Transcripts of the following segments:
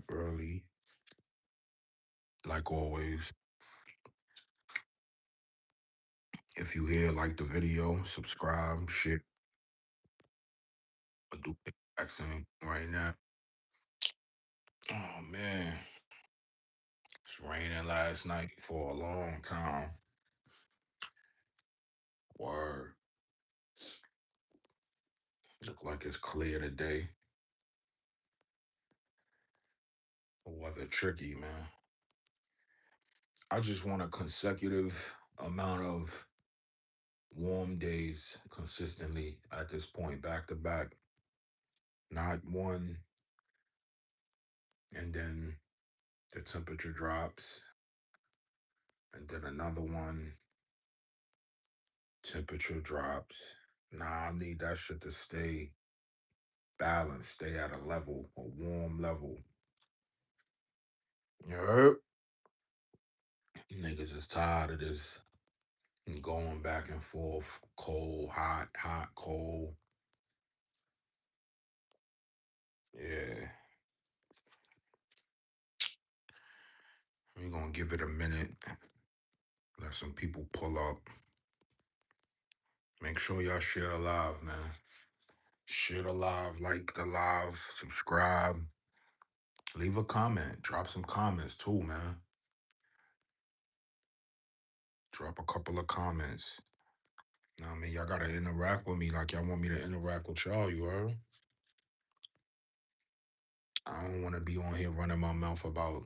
early, like always. If you here, like the video, subscribe, share, or do the accent right now. Oh man, it's raining last night for a long time. Word. Look like it's clear today. The weather tricky, man. I just want a consecutive amount of warm days consistently at this point, back to back. Not one, and then the temperature drops, and then another one, temperature drops. Nah, I need that shit to stay balanced, stay at a level, a warm level. You heard? Niggas is tired of this going back and forth, cold, hot, hot, cold. Yeah, we gonna give it a minute. Let some people pull up. Make sure y'all share the live, man. Share the live, like the live, subscribe, leave a comment, drop some comments too, man. Drop a couple of comments. Know what I mean, y'all gotta interact with me like y'all want me to interact with y'all, you heard? I don't wanna be on here running my mouth about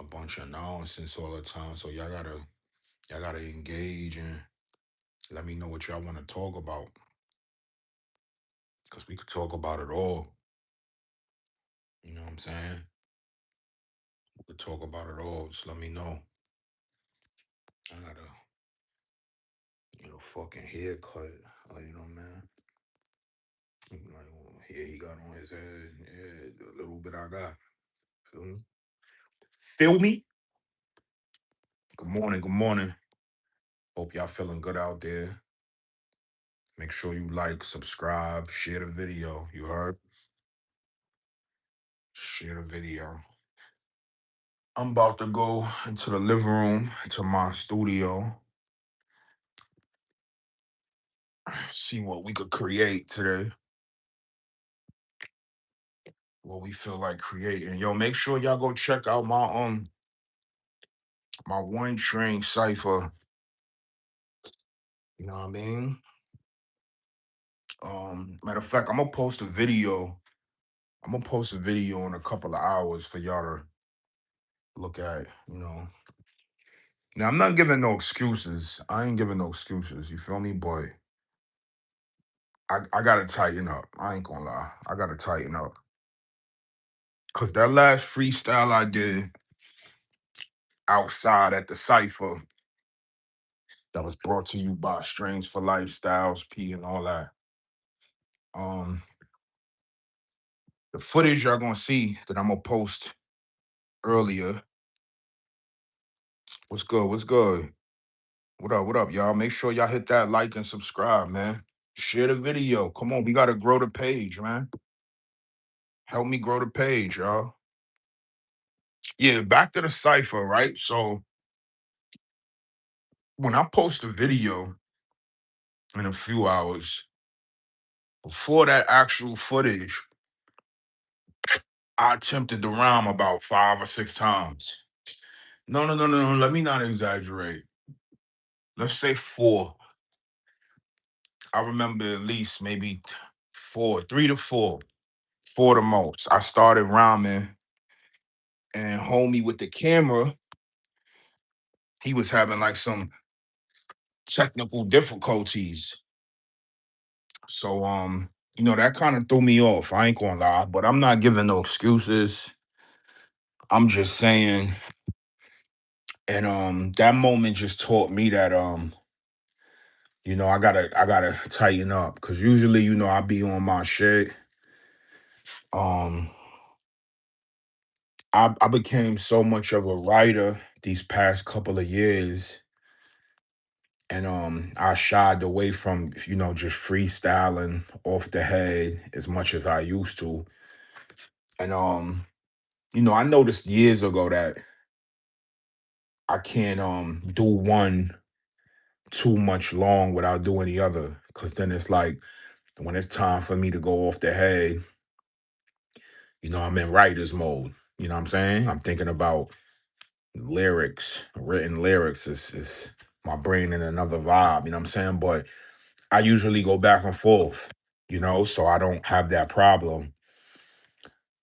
a bunch of nonsense all the time. So y'all gotta engage and let me know what y'all wanna talk about. Cause we could talk about it all. You know what I'm saying? We could talk about it all. Just let me know. I gotta get a fucking haircut. You know, man. Like, hair he got on his head. Yeah, the little bit I got. Feel me? Feel me? Good morning, good morning. Hope y'all feeling good out there. Make sure you like, subscribe, share the video. You heard? Share the video. I'm about to go into the living room, into my studio, see what we could create today. What we feel like creating. Yo, make sure y'all go check out my one train cipher. You know what I mean? Matter of fact, I'm gonna post a video. I'm gonna post a video in a couple of hours for y'all to look at, you know. Now I'm not giving no excuses. I ain't giving no excuses, you feel me? But I gotta tighten up. I ain't gonna lie. I gotta tighten up. Cause that last freestyle I did outside at the cipher that was brought to you by Strange for Lifestyles, P and all that. Um, the footage y'all gonna see that I'm gonna post earlier. What's good? What's good? What up? What up, y'all? Make sure y'all hit that like and subscribe, man. Share the video. Come on, we gotta grow the page, man. Help me grow the page, y'all. Yeah, back to the cipher, right? So when I post a video in a few hours, before that actual footage, I attempted to rhyme about 5 or 6 times. No, no, no, no, no. Let me not exaggerate. Let's say four. I remember at least maybe four, 3 to 4, four the most. I started rhyming, and homie with the camera, he was having like some technical difficulties. So that kind of threw me off. I ain't gonna lie, but I'm not giving no excuses. I'm just saying, and that moment just taught me that I gotta tighten up. Cause usually, I be on my shit. Um I became so much of a writer these past couple of years, and I shied away from just freestyling off the head as much as I used to. And I noticed years ago that I can't do one too much long without doing the other. Cause then it's like when it's time for me to go off the head, I'm in writer's mode. You know what I'm saying? I'm thinking about lyrics, written lyrics is my brain in another vibe, you know what I'm saying? But I usually go back and forth, so I don't have that problem.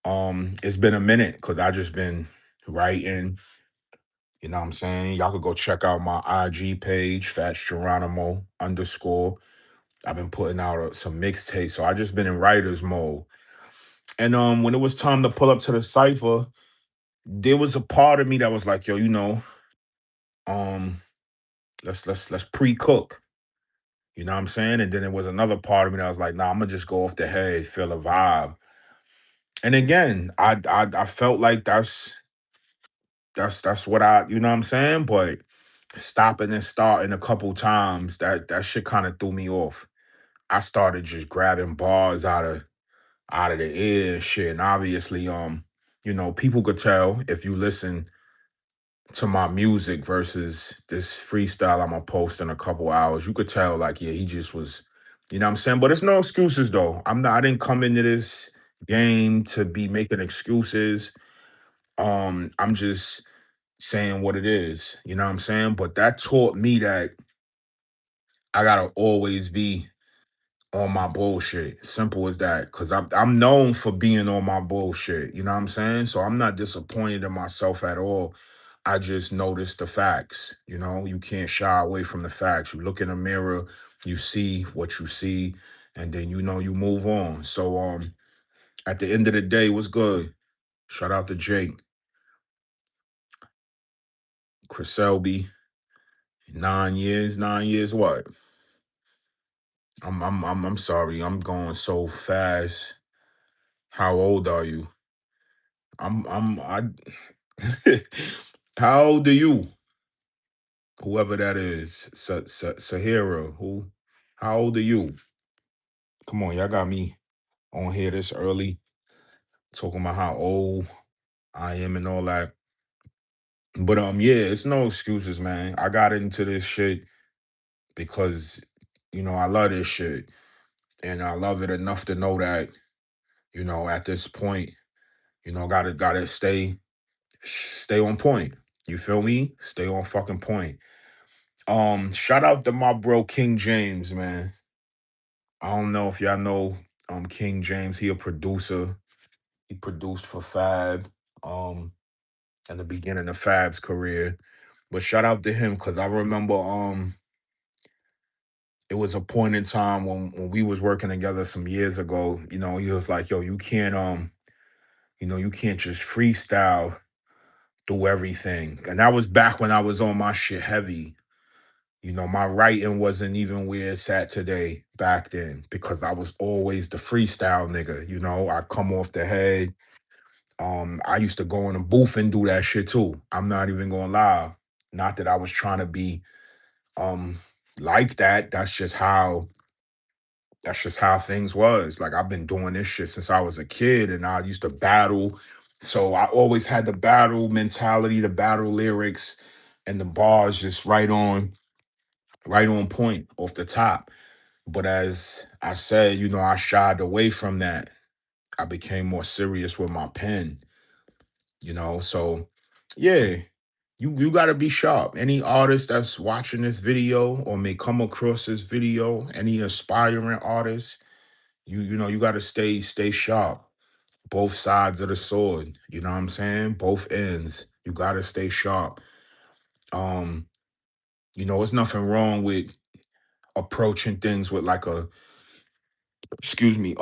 It's been a minute because I just been writing, you know what I'm saying? Y'all could go check out my IG page, FATZ Geronimo _ I've been putting out some mixtapes, so I just been in writer's mode. And when it was time to pull up to the cipher, there was a part of me that was like, yo, um, let's pre-cook. You know what I'm saying? And then there was another part of me that was like, nah, I'm gonna just go off the head, feel a vibe. And again, I felt like that's what you know what I'm saying? But stopping and starting a couple times, that shit kind of threw me off. I started just grabbing bars out of the air and shit. And obviously, people could tell if you listen to my music versus this freestyle I'm gonna post in a couple hours, you could tell like, yeah, he just was, you know what I'm saying? But it's no excuses though. I didn't come into this game to be making excuses. I'm just saying what it is, you know what I'm saying? But that taught me that I gotta always be on my bullshit. Simple as that. Cause I'm known for being on my bullshit. You know what I'm saying? So I'm not disappointed in myself at all. I just noticed the facts. You can't shy away from the facts. You look in the mirror, you see what you see, and then you move on. So at the end of the day, what's good? Shout out to Jake, Chris Selby. 9 years, 9 years what? I'm sorry, I'm going so fast. How old are you? I How old are you? Whoever that is, Sahara. Who? How old are you? Come on, y'all got me on here this early, talking about how old I am and all that. But yeah, it's no excuses, man. I got into this shit because I love this shit, and I love it enough to know that at this point, gotta stay on point. You feel me? Stay on fucking point. Shout out to my bro King James, man. I don't know if y'all know King James. He a producer. He produced for Fab at the beginning of Fab's career. But shout out to him because I remember it was a point in time when we was working together some years ago. He was like, yo, you can't just freestyle through everything. And that was back when I was on my shit heavy. My writing wasn't even where it's at today back then because I was always the freestyle nigga. I come off the head. I used to go in a booth and do that shit too. I'm not even gonna lie. Not that I was trying to be um like that. That's just how things was. Like I've been doing this shit since I was a kid and I used to battle. So I always had the battle mentality, the battle lyrics, and the bars just right on point off the top. But as I said, I shied away from that. I became more serious with my pen, So yeah, you gotta be sharp. Any artist that's watching this video or may come across this video, any aspiring artist, you gotta stay sharp. Both sides of the sword, you know what I'm saying? Both ends. You gotta stay sharp. Um, it's nothing wrong with approaching things with like a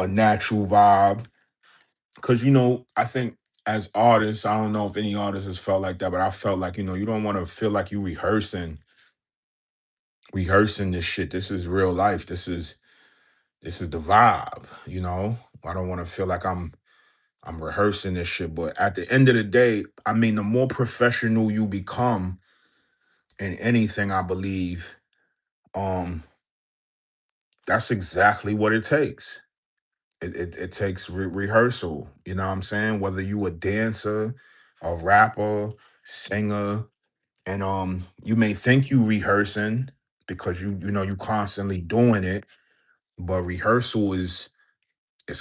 natural vibe. Cause I think as artists, I don't know if any artist has felt like that, but I felt like, you don't want to feel like you rehearsing this shit. This is real life. This is the vibe, I don't want to feel like I'm rehearsing this shit. But at the end of the day, I mean, the more professional you become in anything, I believe, um, that's exactly what it takes. It takes rehearsal. You know what I'm saying? Whether you a dancer, a rapper, singer, and you may think you rehearsing because you constantly doing it, but rehearsal is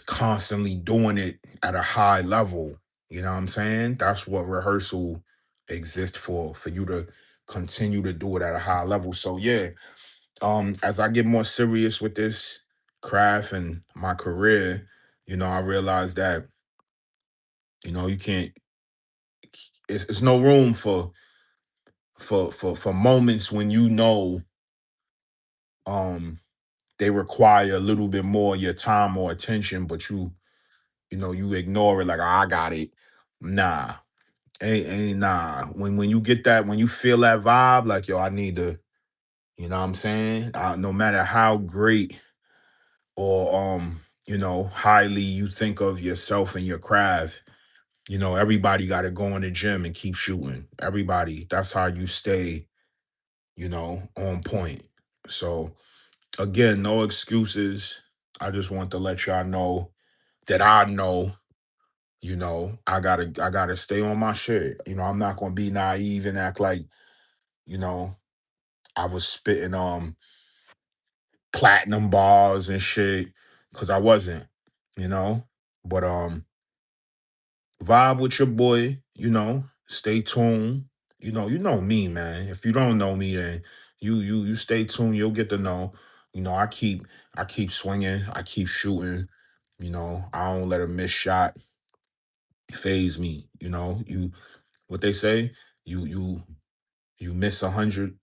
constantly doing it at a high level. You know what I'm saying? That's what rehearsal exists for you to continue to do it at a high level. So yeah, as I get more serious with this craft and my career, I realize that, you can't, it's no room for moments when um they require a little bit more of your time or attention, but you ignore it like, "Oh, I got it." Nah, ain't nah. When you get that, when you feel that vibe, like, yo, I need to, you know what I'm saying? No matter how great or highly you think of yourself and your craft, everybody got to go in the gym and keep shooting. Everybody. That's how you stay, on point. So again, no excuses. I just want to let y'all know that I know, I gotta stay on my shit. I'm not gonna be naive and act like, you know, I was spitting platinum bars and shit, because I wasn't, you know. But vibe with your boy, stay tuned. You know me, man. If you don't know me, then you stay tuned, you'll get to know. I keep swinging, I keep shooting. I don't let a missed shot phase me. You what they say, you miss 100%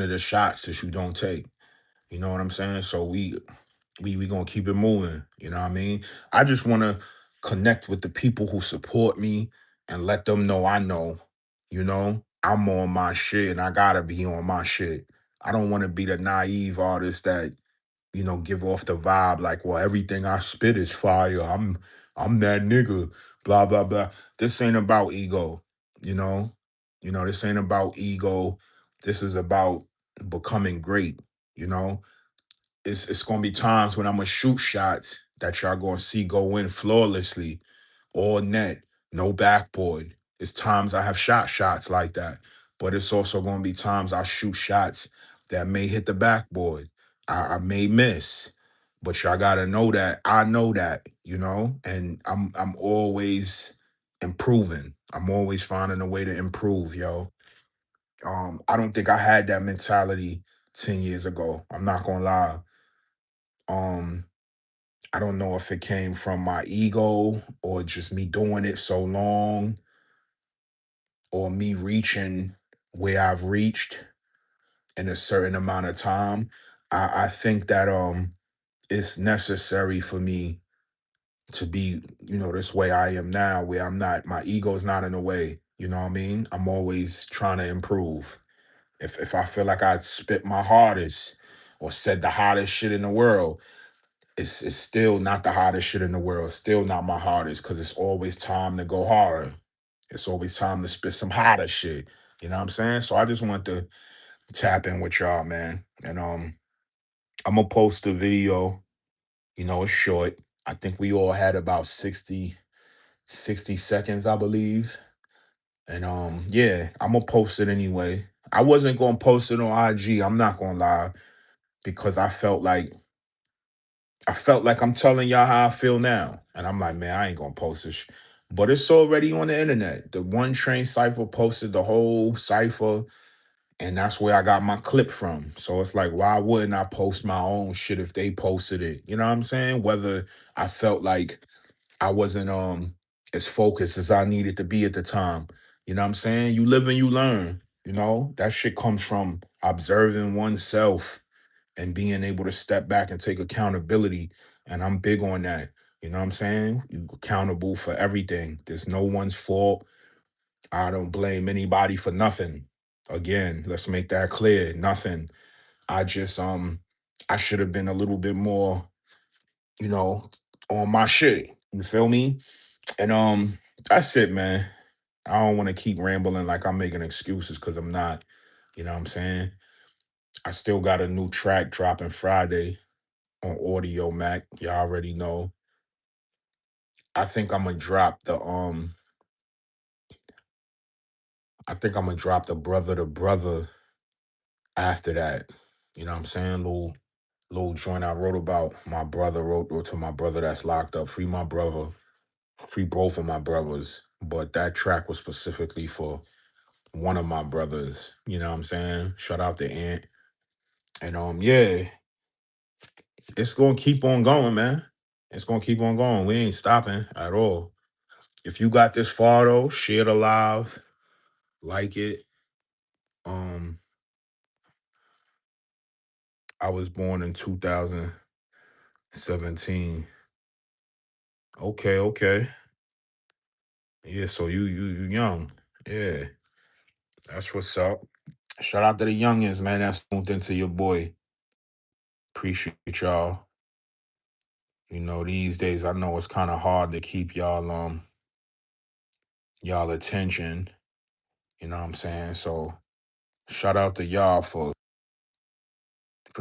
of the shots that you don't take. You know what I'm saying? So we gonna keep it moving. You know what I mean? I just wanna connect with the people who support me and let them know I know, I'm on my shit and I gotta be on my shit. I don't wanna be the naive artist that, give off the vibe like, well, everything I spit is fire. I'm that nigga, blah, blah, blah. This ain't about ego, you know. This ain't about ego. This is about becoming great, you know it's gonna be times when I'm gonna shoot shots that y'all gonna see go in flawlessly, all net, no backboard. It's times I have shot shots like that, but it's also gonna be times I shoot shots that may hit the backboard. I may miss, but y'all gotta know that I know that, and I'm always improving. I'm always finding a way to improve, yo. I don't think I had that mentality 10 years ago. I'm not gonna lie. Um, I don't know if it came from my ego or just me doing it so long or me reaching where I've reached in a certain amount of time. I think that it's necessary for me to be, this way I am now, where I'm not, my ego's not in the way. You know what I mean? I'm always trying to improve. If I feel like I spit my hardest or said the hottest shit in the world, it's still not the hottest shit in the world. Still not my hardest, because it's always time to go harder. It's always time to spit some hotter shit. You know what I'm saying? So I just want to tap in with y'all, man. And I'm gonna post a video. It's short. I think we all had about 60 seconds, I believe. And yeah, I'm gonna post it anyway. I wasn't gonna post it on IG. I'm not gonna lie, because I felt like I'm telling y'all how I feel now. And I'm like, man, I ain't gonna post this. But it's already on the internet. The One Train Cipher posted the whole cipher, and that's where I got my clip from. So it's like, why wouldn't I post my own shit if they posted it? You know what I'm saying? Whether I felt like I wasn't as focused as I needed to be at the time. You know what I'm saying? You live and you learn. That shit comes from observing oneself and being able to step back and take accountability. And I'm big on that. You know what I'm saying? You accountable for everything. There's no one's fault. I don't blame anybody for nothing. Again, let's make that clear. Nothing. I just I should have been a little bit more, you know, on my shit. You feel me? And that's it, man. I don't want to keep rambling like I'm making excuses, because I'm not. You know what I'm saying? I still got a new track dropping Friday on Audio Mac. Y'all already know. I think I'm gonna drop the I think I'm gonna drop the brother to brother after that. You know what I'm saying? Little joint I wrote about my brother, wrote to my brother that's locked up. Free my brother, free both of my brothers. But that track was specifically for one of my brothers. You know what I'm saying? Shout out to Ant. And yeah, it's gonna keep on going, man. It's gonna keep on going. We ain't stopping at all. If you got this far though, share the live, like it. Um, I was born in 2017. Okay, okay. Yeah, so you young. Yeah, that's what's up. Shout out to the youngins, man. That's tuned into your boy. Appreciate y'all. You know, these days I know it's kind of hard to keep y'all attention. You know what I'm saying? So shout out to y'all for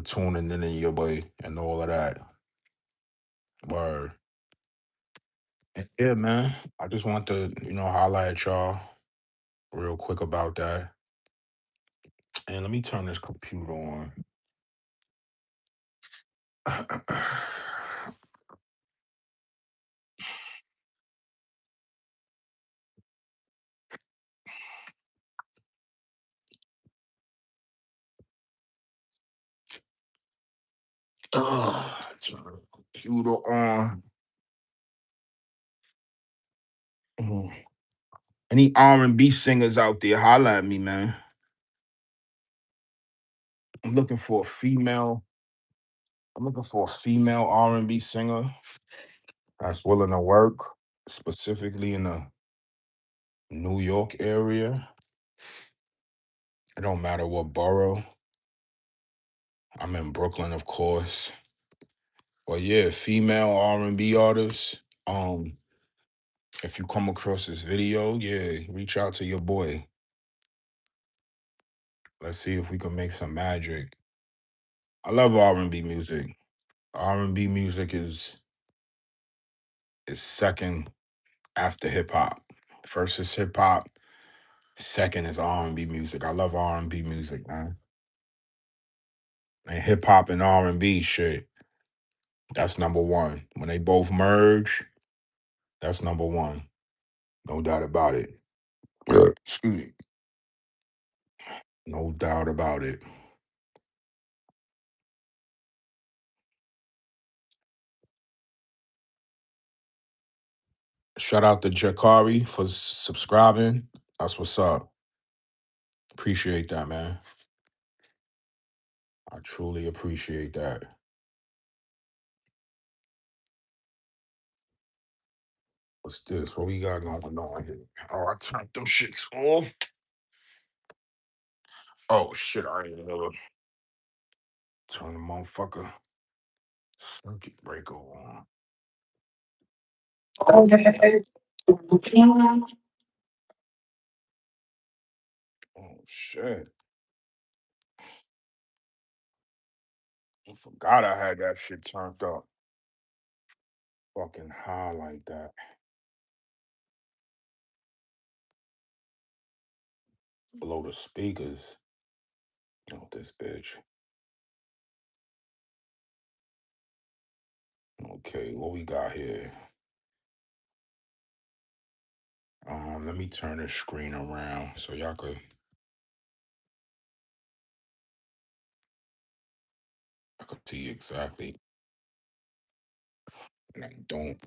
tuning in your boy and all of that. Word. And yeah, man. I just want to, highlight at y'all real quick about that. And let me turn this computer on. Turn the computer on. Mhm. Any R&B singers out there, holla at me, man. I'm looking for a female. I'm looking for a female R&B singer that's willing to work, specifically in the New York area. It don't matter what borough. I'm in Brooklyn, of course. But yeah, female R&B artists. If you come across this video, yeah, reach out to your boy. Let's see if we can make some magic. I love R&B music. R&B music is second after hip hop. First is hip hop. Second is R&B music. I love R&B music, man. And hip hop and R&B shit. That's number one. When they both merge, that's number one. No doubt about it. Yeah. Excuse me. No doubt about it. Shout out to Jakari for subscribing. That's what's up. Appreciate that, man. I truly appreciate that. What's this? What we got going on here? Oh, I turned them shits off. Oh shit, I ain't never turn the motherfucker circuit breaker on. Okay. Oh shit. I forgot I had that shit turned up. Fucking high like that. Below the speakers. Oh, this bitch. Okay, what we got here? Let me turn this screen around so y'all could I could see exactly. And I don't.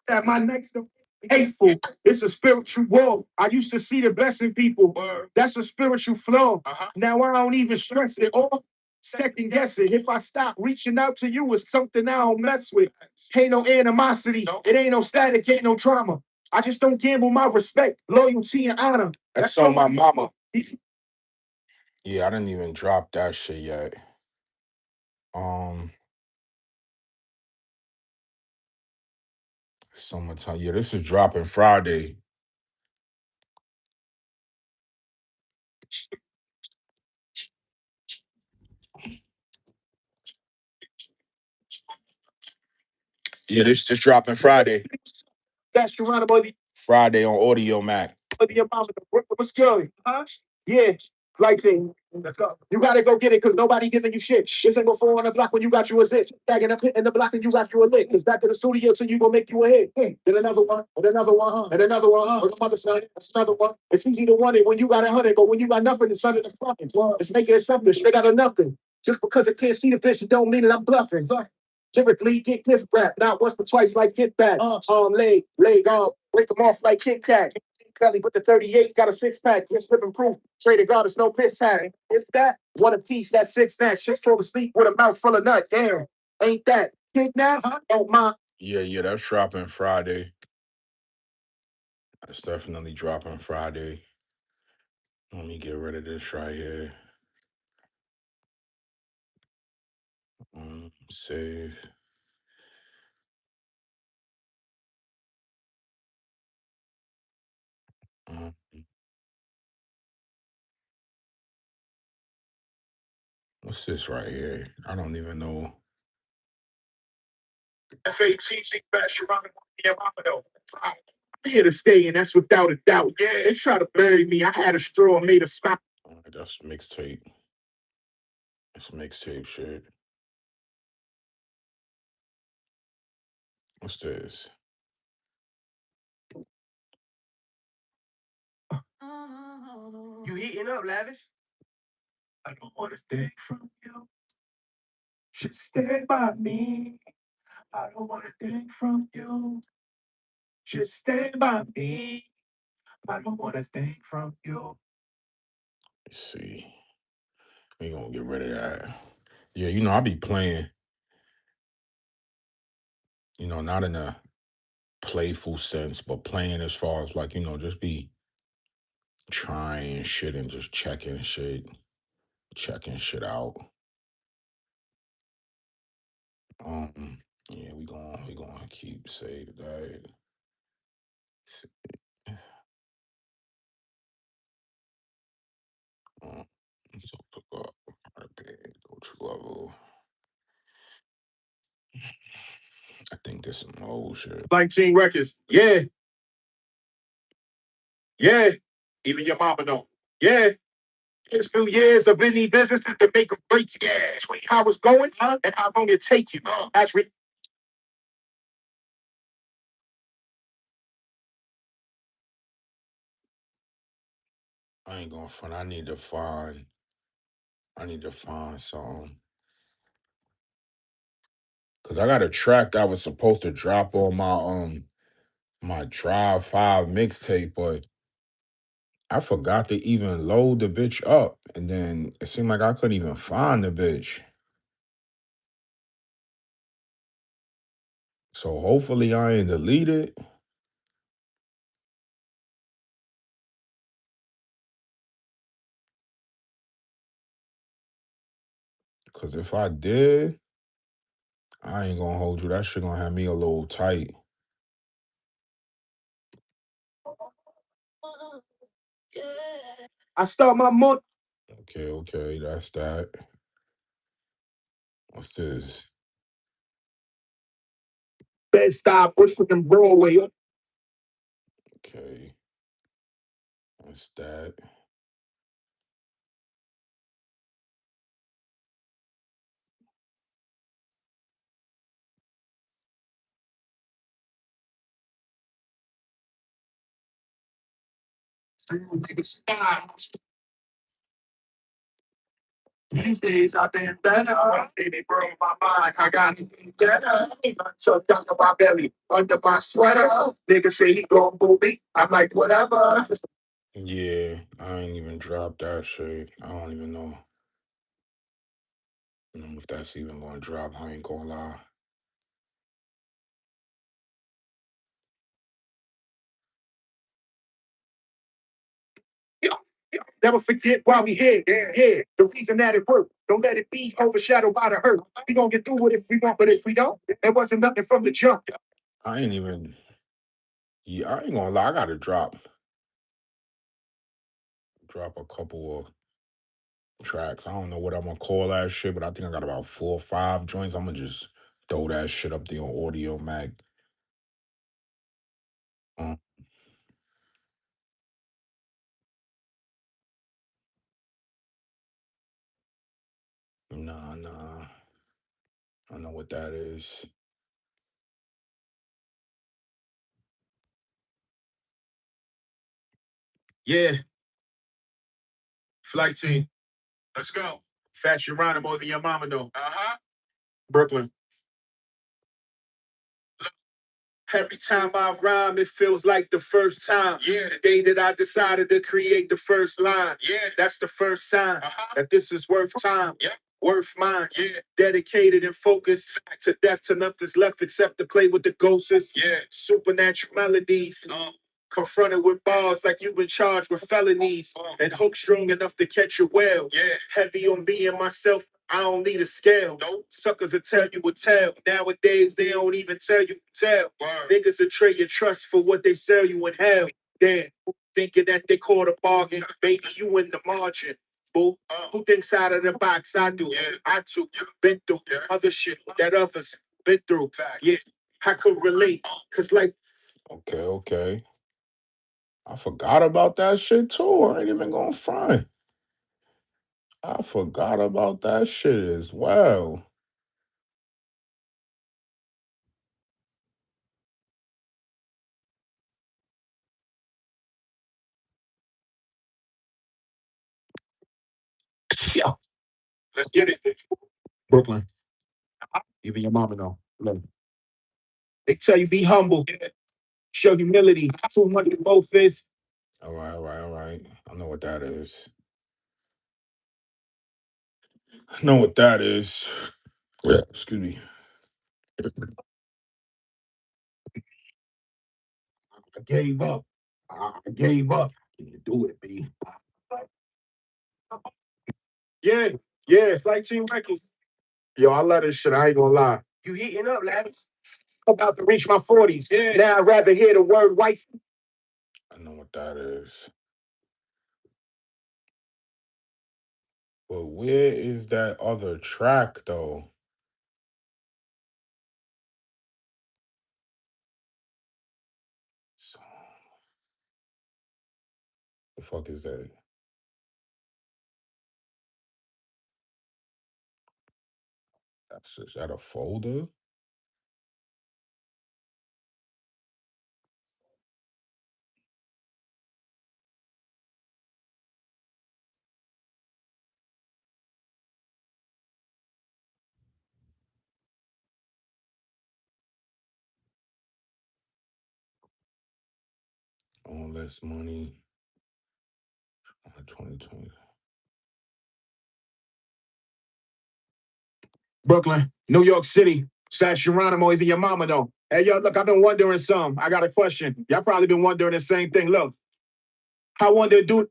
At my next hateful. It's a spiritual war. I used to see the best in people. That's a spiritual flow. Now I don't even stress it all. second guessing. If I stop reaching out to you, it's something I don't mess with. Ain't no animosity. It ain't no static, ain't no drama. I just don't gamble my respect, loyalty, and honor. That's on my mama. Yeah, I didn't even drop that shit yet. Summertime. Yeah, this is dropping Friday. Yeah, this just dropping Friday. That's Geronimo. Friday on Audio Mac. What's good? Huh? Yeah. Like saying, let's go. You gotta go get it because nobody giving you shit. This ain't before on the block when you got you a zit. Tagging up in the block and you got you a lick. Cause back to the studio till you gonna make you a hit. Then another one, and another one, and another one. Or the mother son, that's another one. It's easy to want it when you got 100, but when you got nothing, it's under the fucking. It's making it something straight out of nothing. Just because it can't see the vision don't mean that I'm bluffing. Lyrically, get gift wrap, not once but twice like get back. Leg on, break them off like Kit Kat. Belly with the 38, got a six pack, just flipping proof. Traded God, it's no piss hat. If that, one a piece, that's six that. Shit's full of sleep with a mouth full of nut. Damn, ain't that kidnapped? Don't mind. Yeah, that's dropping Friday. That's definitely dropping Friday. Let me get rid of this right here. Save. What's this right here? I don't even know. FATZ Geronimo. I'm here to stay, and that's without a doubt. Yeah, they try to bury me. I had a straw made of spot. That's mixtape. That's mixtape shit. What's this? You heating up, Lavish? I don't want to stay from you. Just stay by me. I don't want to stay from you. Just stay by me. I don't want to stay from you. Let's see. We gonna get rid of that. Yeah, I be playing. Not in a playful sense, but playing as far as like, just be trying shit and just checking shit out. Yeah, we gonna keep save that. So pick up go to level. I think this is some old shit. 19 records. Yeah. Yeah. Even your mama don't. Yeah. It's few years of any business to make a break. Yeah. How it's going, and how long it take you. Actually. I ain't going front. I need to find some. Cause I got a track that was supposed to drop on my Drive 5 mixtape, but I forgot to even load the bitch up. And then it seemed like I couldn't even find the bitch. So hopefully I ain't deleted. Cause if I did, I ain't gonna hold you. That shit gonna have me a little tight. I start my month. Okay, that's that. What's this? Bed stop, Bushwick and Broadway. Okay, that's that. These days I've been better. Baby, bro, my mind. I got to be better. So under my belly, under my sweater. Nigga say he gon' move me. I'm like, whatever. Yeah, I ain't even dropped that shit. I don't even know. I don't know if that's even gonna drop. I ain't gonna lie. Yeah, yeah. Never forget why we here. Yeah, the reason that it worked. Don't let it be overshadowed by the hurt. We gonna get through it if we want, but if we don't, there wasn't nothing from the jump. I ain't even. Yeah, I ain't gonna lie. I gotta drop a couple of tracks. I don't know what I'm gonna call that shit, but I think I got about 4 or 5 joints. I'm gonna just throw that shit up there on Audio Mag. Uh, nah. I know what that is. Yeah, flight team. Let's go. FATZ GERONIMO and your mama though. Uh-huh. Brooklyn. Every time I rhyme, it feels like the first time. Yeah. The day that I decided to create the first line. Yeah. That's the first sign that this is worth time. Yeah. Worth mine. Yeah. Dedicated and focused to death to nothing's left except to play with the ghosts. Yeah. Supernatural melodies. Confronted with bars like you've been charged with felonies. And hook strong enough to catch a whale. Yeah. Heavy on me and myself. I don't need a scale. Nope. Suckers will tell you a tale. Nowadays, they don't even tell you tell. Word. Niggas will trade your trust for what they sell you in hell. Damn. Thinking that they caught a bargain. Baby, you in the margin. Boo. Who thinks out of the box? I do. Yeah. I too. Been through other shit that others been through. Yeah. I could relate. Cause like. Okay. I forgot about that shit too. I ain't even gonna front. I forgot about that shit as well. Yeah. Let's get it. Brooklyn. Even your mama know. Look. They tell you be humble. Show humility. So much to both is. All right. I know what that is. I know what that is. Yeah. Excuse me. I gave up. I gave up. Can you do it, B? Yeah, it's like Team Records. Yo, I love this shit. I ain't gonna lie. You heating up, lad. About to reach my 40s. Yeah. Now I'd rather hear the word wife. I know what that is. But where is that other track though? So, the fuck is that? Is that a folder? All less money on 2020. Brooklyn, New York City, FATZ GERONIMO, even your mama though. Hey, yo, look, I've been wondering some. I got a question. Y'all probably been wondering the same thing. Look, I wonder, dude.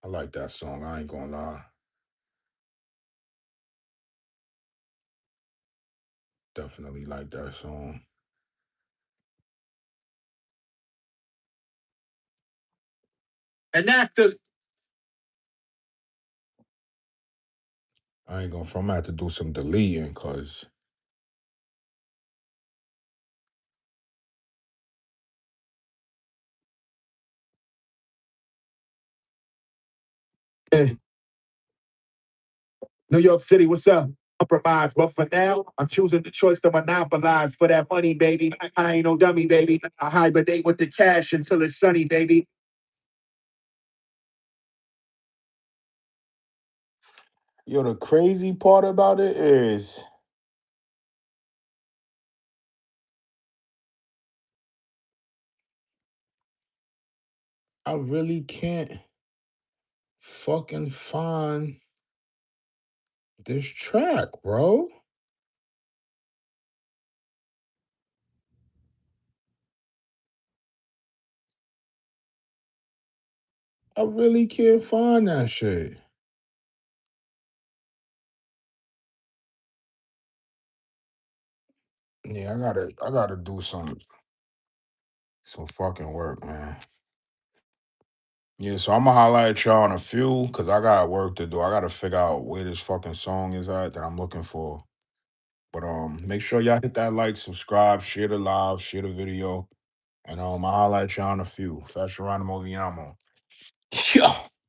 I like that song. I ain't gonna lie. Definitely like that song. An actor. I ain't gonna. I'm gonna have to do some deleting, cause. Yeah. New York City, what's up? Compromise, but for now, I'm choosing the choice to monopolize for that money, baby. I ain't no dummy, baby. I hibernate with the cash until it's sunny, baby. Yo, the crazy part about it is I really can't fucking find this track, bro. I really can't find that shit. Yeah, I gotta do some fucking work, man. Yeah, so I'm gonna highlight y'all on a few because I got work to do. I gotta figure out where this fucking song is at that I'm looking for. But make sure y'all hit that like, subscribe, share the live, share the video, and I'll highlight y'all on a few. FATZ GERONIMO, vi amo. Yeah.